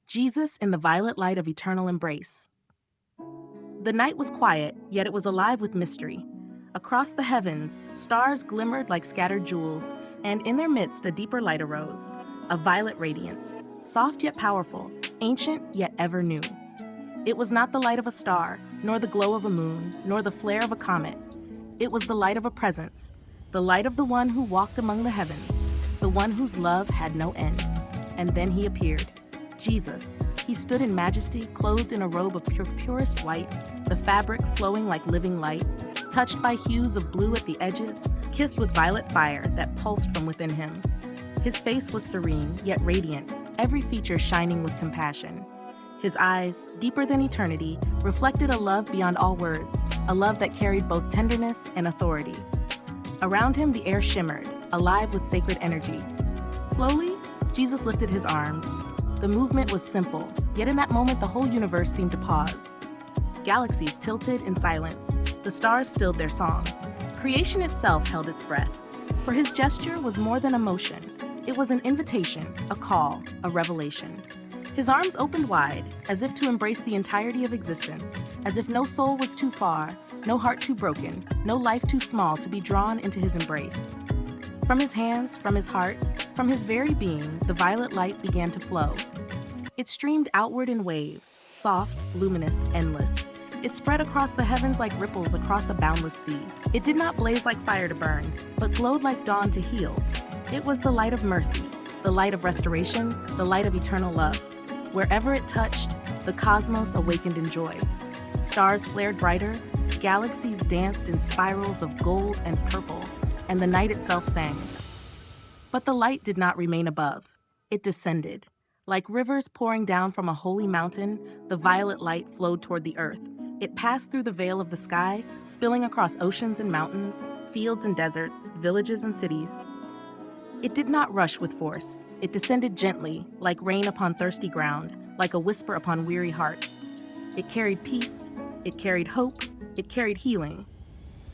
Jesus in the violet light of eternal embrace. The night was quiet, yet it was alive with mystery. Across the heavens, stars glimmered like scattered jewels, and in their midst a deeper light arose, a violet radiance, soft yet powerful, ancient yet ever new. It was not the light of a star, nor the glow of a moon, nor the flare of a comet. It was the light of a presence, the light of the one who walked among the heavens, the one whose love had no end. And then he appeared, Jesus. He stood in majesty, clothed in a robe of purest white, the fabric flowing like living light, touched by hues of blue at the edges, kissed with violet fire that pulsed from within him. His face was serene, yet radiant, every feature shining with compassion. His eyes, deeper than eternity, reflected a love beyond all words, a love that carried both tenderness and authority. Around him, the air shimmered, alive with sacred energy. Slowly, Jesus lifted his arms. The movement was simple, yet in that moment the whole universe seemed to pause. Galaxies tilted in silence. The stars stilled their song. Creation itself held its breath. For his gesture was more than a motion. It was an invitation, a call, a revelation. His arms opened wide, as if to embrace the entirety of existence, as if no soul was too far, no heart too broken, no life too small to be drawn into his embrace. From his hands, from his heart, from his very being, the violet light began to flow. It streamed outward in waves, soft, luminous, endless. It spread across the heavens like ripples across a boundless sea. It did not blaze like fire to burn, but glowed like dawn to heal. It was the light of mercy, the light of restoration, the light of eternal love. Wherever it touched, the cosmos awakened in joy. Stars flared brighter, galaxies danced in spirals of gold and purple, and the night itself sang. But the light did not remain above. It descended. Like rivers pouring down from a holy mountain, the violet light flowed toward the earth. It passed through the veil of the sky, spilling across oceans and mountains, fields and deserts, villages and cities. It did not rush with force. It descended gently, like rain upon thirsty ground, like a whisper upon weary hearts. It carried peace, it carried hope, it carried healing.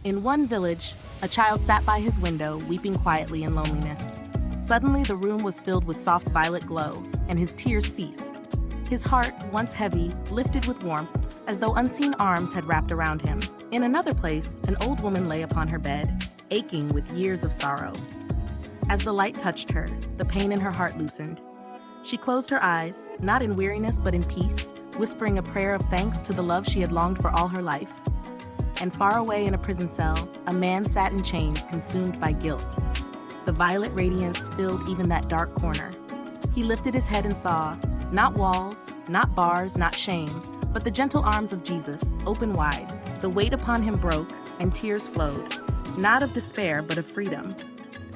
In one village, a child sat by his window, weeping quietly in loneliness. Suddenly, the room was filled with soft violet glow, and his tears ceased. His heart, once heavy, lifted with warmth, as though unseen arms had wrapped around him. In another place, an old woman lay upon her bed, aching with years of sorrow. As the light touched her, the pain in her heart loosened. She closed her eyes, not in weariness but in peace, whispering a prayer of thanks to the love she had longed for all her life. And far away in a prison cell, a man sat in chains, consumed by guilt. The violet radiance filled even that dark corner. He lifted his head and saw, not walls, not bars, not shame, but the gentle arms of Jesus, open wide. The weight upon him broke, and tears flowed, not of despair, but of freedom.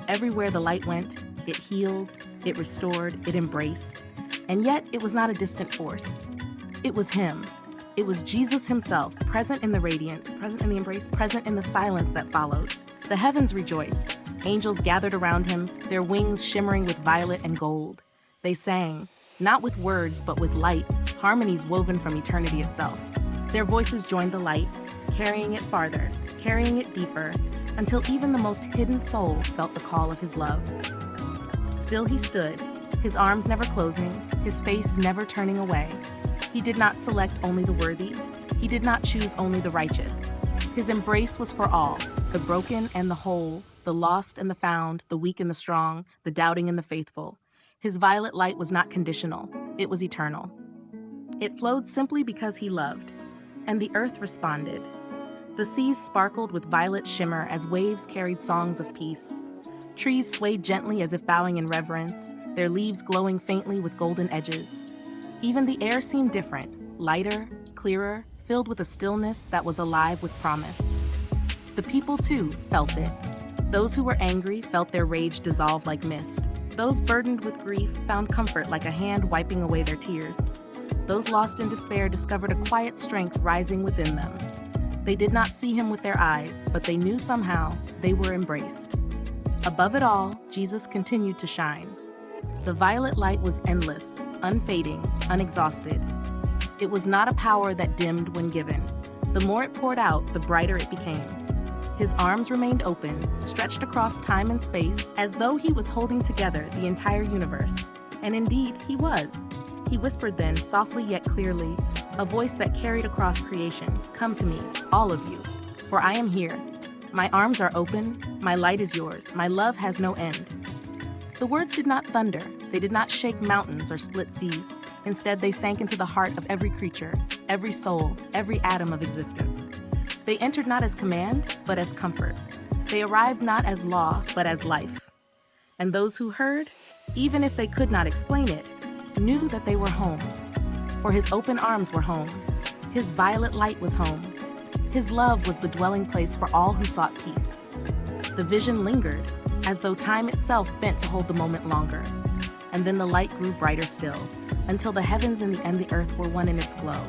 Everywhere the light went, it healed, it restored, it embraced. And yet, it was not a distant force. It was him. It was Jesus himself, present in the radiance, present in the embrace, present in the silence that followed. The heavens rejoiced. Angels gathered around him, their wings shimmering with violet and gold. They sang, not with words, but with light, harmonies woven from eternity itself. Their voices joined the light, carrying it farther, carrying it deeper, until even the most hidden soul felt the call of his love. Still he stood, his arms never closing, his face never turning away. He did not select only the worthy. He did not choose only the righteous. His embrace was for all, the broken and the whole, the lost and the found, the weak and the strong, the doubting and the faithful. His violet light was not conditional, it was eternal. It flowed simply because he loved, and the earth responded. The seas sparkled with violet shimmer as waves carried songs of peace. Trees swayed gently as if bowing in reverence, their leaves glowing faintly with golden edges. Even the air seemed different, lighter, clearer, filled with a stillness that was alive with promise. The people, too, felt it. Those who were angry felt their rage dissolve like mist. Those burdened with grief found comfort like a hand wiping away their tears. Those lost in despair discovered a quiet strength rising within them. They did not see him with their eyes, but they knew somehow they were embraced. Above it all, Jesus continued to shine. The violet light was endless, unfading, unexhausted. It was not a power that dimmed when given. The more it poured out, the brighter it became. His arms remained open, stretched across time and space, as though he was holding together the entire universe. And indeed, he was. He whispered then, softly yet clearly, a voice that carried across creation, "Come to me, all of you, for I am here. My arms are open, my light is yours, my love has no end." The words did not thunder, they did not shake mountains or split seas. Instead, they sank into the heart of every creature, every soul, every atom of existence. They entered not as command, but as comfort. They arrived not as law, but as life. And those who heard, even if they could not explain it, knew that they were home. For his open arms were home. His violet light was home. His love was the dwelling place for all who sought peace. The vision lingered, as though time itself bent to hold the moment longer. And then the light grew brighter still, until the heavens and the earth were one in its glow.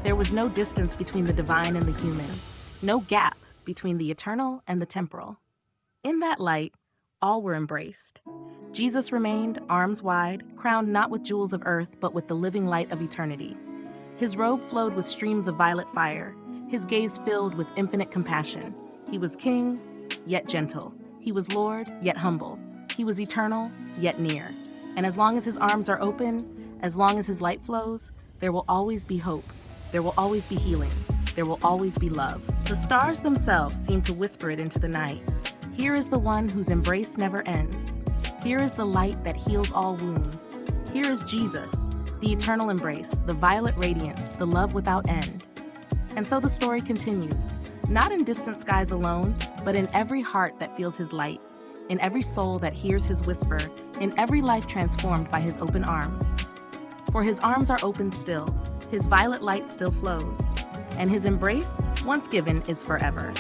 There was no distance between the divine and the human, no gap between the eternal and the temporal. In that light, all were embraced. Jesus remained, arms wide, crowned not with jewels of earth, but with the living light of eternity. His robe flowed with streams of violet fire, his gaze filled with infinite compassion. He was king, yet gentle. He was Lord, yet humble. He was eternal, yet near. And as long as his arms are open, as long as his light flows, there will always be hope. There will always be healing. There will always be love. The stars themselves seem to whisper it into the night. Here is the one whose embrace never ends. Here is the light that heals all wounds. Here is Jesus, the eternal embrace, the violet radiance, the love without end. And so the story continues, not in distant skies alone, but in every heart that feels his light, in every soul that hears his whisper, in every life transformed by his open arms. For his arms are open still, his violet light still flows, and his embrace, once given, is forever.